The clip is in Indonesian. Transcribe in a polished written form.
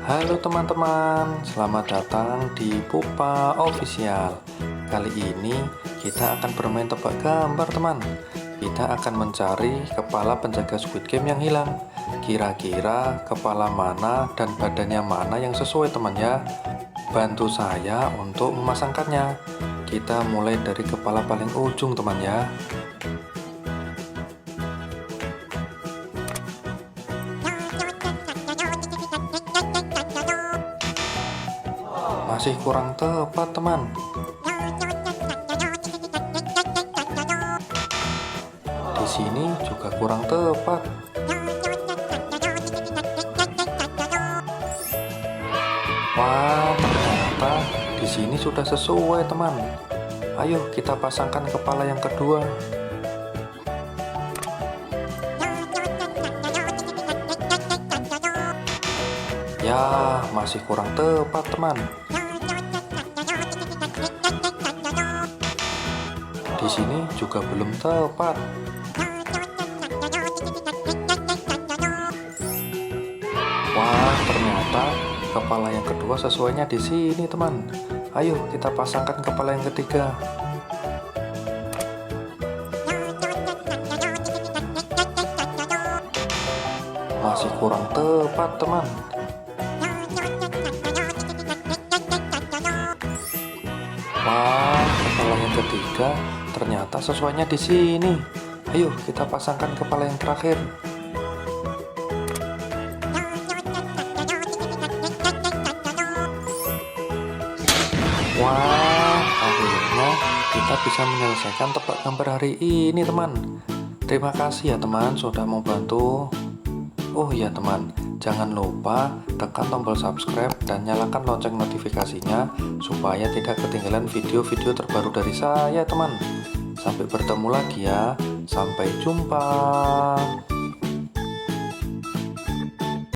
Halo teman-teman, selamat datang di Pupa Official. Kali ini kita akan bermain tebak gambar teman. Kita akan mencari kepala penjaga Squid Game yang hilang. Kira-kira kepala mana dan badannya mana yang sesuai teman ya. Bantu saya untuk memasangkannya. Kita mulai dari kepala paling ujung teman ya. Masih kurang tepat teman. Di sini juga kurang tepat. Wah, ternyata di sini sudah sesuai teman. Ayo kita pasangkan kepala yang kedua. Ya, masih kurang tepat teman. Di sini juga belum tepat. Wah, ternyata kepala yang kedua sesuainya di sini, teman. Ayo kita pasangkan kepala yang ketiga. Masih kurang tepat, teman. Wah, kepala yang ketiga ternyata sesuainya di sini. Ayo kita pasangkan kepala yang terakhir. Wah, akhirnya kita bisa menyelesaikan tebak gambar hari ini teman. Terima kasih ya teman sudah mau bantu. Oh iya teman, jangan lupa tekan tombol subscribe dan nyalakan lonceng notifikasinya supaya tidak ketinggalan video-video terbaru dari saya teman. Sampai bertemu lagi ya, sampai jumpa.